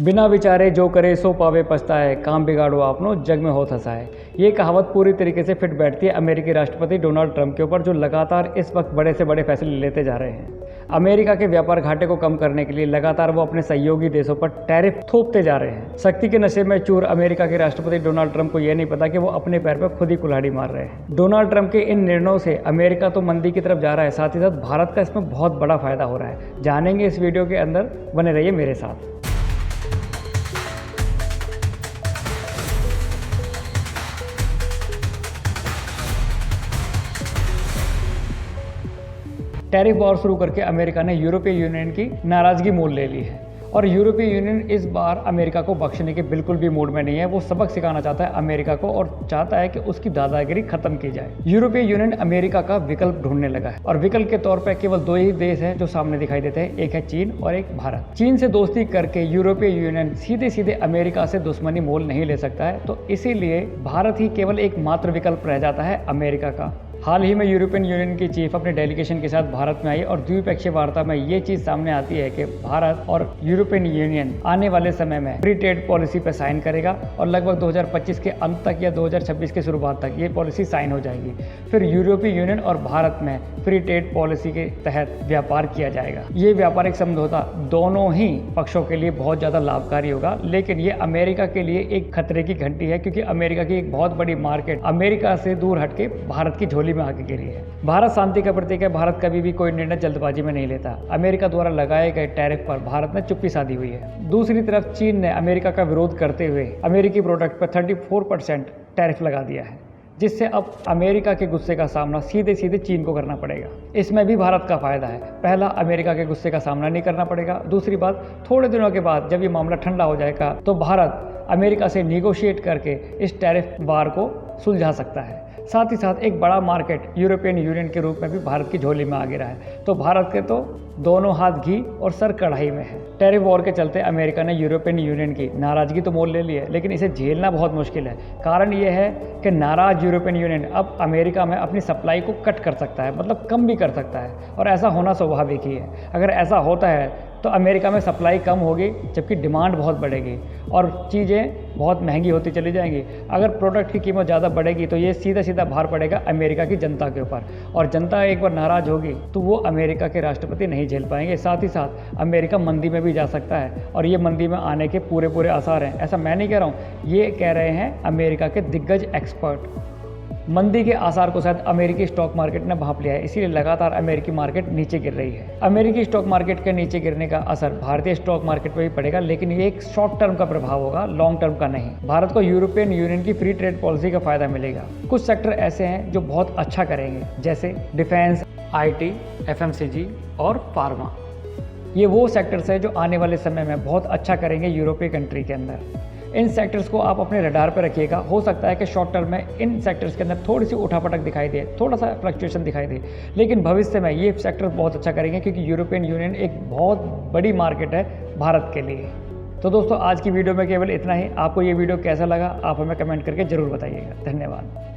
बिना विचारे जो करे सो पावे पछताए, काम बिगाड़ो आपनो जग में होत हंसाए। ये कहावत पूरी तरीके से फिट बैठती है अमेरिकी राष्ट्रपति डोनाल्ड ट्रंप के ऊपर, जो लगातार इस वक्त बड़े से बड़े फैसले लेते जा रहे हैं। अमेरिका के व्यापार घाटे को कम करने के लिए लगातार वो अपने सहयोगी देशों पर टैरिफ थोपते जा रहे हैं। शक्ति के नशे में चूर अमेरिका के राष्ट्रपति डोनाल्ड ट्रंप को यह नहीं पता कि वो अपने पैर पर खुद ही कुल्हाड़ी मार रहे हैं। डोनाल्ड ट्रंप के इन निर्णयों से अमेरिका तो मंदी की तरफ जा रहा है, साथ ही साथ भारत का इसमें बहुत बड़ा फायदा हो रहा है। जानेंगे इस वीडियो के अंदर, बने रहिए मेरे साथ। टैरिफ वॉर शुरू करके अमेरिका ने यूरोपीय यूनियन की नाराजगी मोल ले ली है और यूरोपीय यूनियन इस बार अमेरिका को बख्शने के बिल्कुल भी मूड में नहीं है। वो सबक सिखाना चाहता है अमेरिका को और चाहता है कि उसकी दादागिरी खत्म की जाए। यूरोपीय यूनियन अमेरिका का विकल्प ढूंढने लगा है और विकल्प के तौर पर केवल दो ही देश हैं जो सामने दिखाई देते हैं, एक है चीन और एक भारत। चीन से दोस्ती करके यूरोपीय यूनियन सीधे सीधे अमेरिका से दुश्मनी मोल नहीं ले सकता है, तो इसीलिए भारत ही केवल एक मात्र विकल्प रह जाता है अमेरिका का। हाल ही में यूरोपियन यूनियन की चीफ अपने डेलीगेशन के साथ भारत में आई और द्विपक्षीय वार्ता में ये चीज़ सामने आती है कि भारत और यूरोपियन यूनियन आने वाले समय में फ्री ट्रेड पॉलिसी पर साइन करेगा और लगभग 2025 के अंत तक या 2026 के शुरुआत तक ये पॉलिसी साइन हो जाएगी। फिर यूरोपीय यूनियन और भारत में फ्री ट्रेड पॉलिसी के तहत व्यापार किया जाएगा। ये व्यापारिक समझौता दोनों ही पक्षों के लिए बहुत ज़्यादा लाभकारी होगा, लेकिन ये अमेरिका के लिए एक खतरे की घंटी है, क्योंकि अमेरिका की एक बहुत बड़ी मार्केट अमेरिका से दूर हटके भारत की झोली में आगे गिरी है। भारत शांति का प्रतीक है। भारत कभी भी कोई निर्णय जल्दबाजी में नहीं लेता। अमेरिका द्वारा लगाए गए टैरिफ पर भारत ने चुप्पी साधी हुई है। दूसरी तरफ चीन ने अमेरिका का विरोध करते हुए अमेरिकी प्रोडक्ट पर 34% टैरिफ लगा दिया है, जिससे अब अमेरिका के गुस्से का सामना सीधे सीधे चीन को करना पड़ेगा। इसमें भी भारत का फायदा है। पहला, अमेरिका के गुस्से का सामना नहीं करना पड़ेगा। दूसरी बात, थोड़े दिनों के बाद जब ये मामला ठंडा हो जाएगा तो भारत अमेरिका से निगोशिएट करके इस टैरिफ वार को सुलझा सकता है। साथ ही साथ एक बड़ा मार्केट यूरोपियन यूनियन के रूप में भी भारत की झोली में आ गिरा है, तो भारत के तो दोनों हाथ घी और सर कढ़ाई में है। टैरिफ वॉर के चलते अमेरिका ने यूरोपियन यूनियन की नाराजगी तो मोल ले ली है, लेकिन इसे झेलना बहुत मुश्किल है। कारण ये है कि नाराज यूरोपियन यूनियन अब अमेरिका में अपनी सप्लाई को कट कर सकता है, मतलब कम भी कर सकता है, और ऐसा होना स्वाभाविक ही है। अगर ऐसा होता है तो अमेरिका में सप्लाई कम होगी, जबकि डिमांड बहुत बढ़ेगी और चीज़ें बहुत महंगी होती चली जाएंगी। अगर प्रोडक्ट की कीमत ज़्यादा बढ़ेगी तो ये सीधा सीधा भार पड़ेगा अमेरिका की जनता के ऊपर, और जनता एक बार नाराज़ होगी तो वो अमेरिका के राष्ट्रपति नहीं झेल पाएंगे। साथ ही साथ अमेरिका मंदी में भी जा सकता है, और ये मंदी में आने के पूरे आसार हैं। ऐसा मैं नहीं कह रहा हूँ, ये कह रहे हैं अमेरिका के दिग्गज एक्सपर्ट। मंदी के आसार को शायद अमेरिकी स्टॉक मार्केट ने भांप लिया है, इसीलिए लगातार अमेरिकी मार्केट नीचे गिर रही है। अमेरिकी स्टॉक मार्केट के नीचे गिरने का असर भारतीय स्टॉक मार्केट पर भी पड़ेगा, लेकिन ये एक शॉर्ट टर्म का प्रभाव होगा, लॉन्ग टर्म का नहीं। भारत को यूरोपियन यूनियन की फ्री ट्रेड पॉलिसी का फायदा मिलेगा। कुछ सेक्टर ऐसे हैं जो बहुत अच्छा करेंगे, जैसे डिफेंस, IT, FMCG और फार्मा। ये वो सेक्टर्स हैं जो आने वाले समय में बहुत अच्छा करेंगे यूरोपीय कंट्री के अंदर। इन सेक्टर्स को आप अपने रडार पर रखिएगा। हो सकता है कि शॉर्ट टर्म में इन सेक्टर्स के अंदर थोड़ी सी उठापटक दिखाई दे, थोड़ा सा फ्लक्चुएशन दिखाई दे, लेकिन भविष्य में ये सेक्टर बहुत अच्छा करेंगे, क्योंकि यूरोपियन यूनियन एक बहुत बड़ी मार्केट है भारत के लिए। तो दोस्तों, आज की वीडियो में केवल इतना ही। आपको ये वीडियो कैसा लगा आप हमें कमेंट करके ज़रूर बताइएगा। धन्यवाद।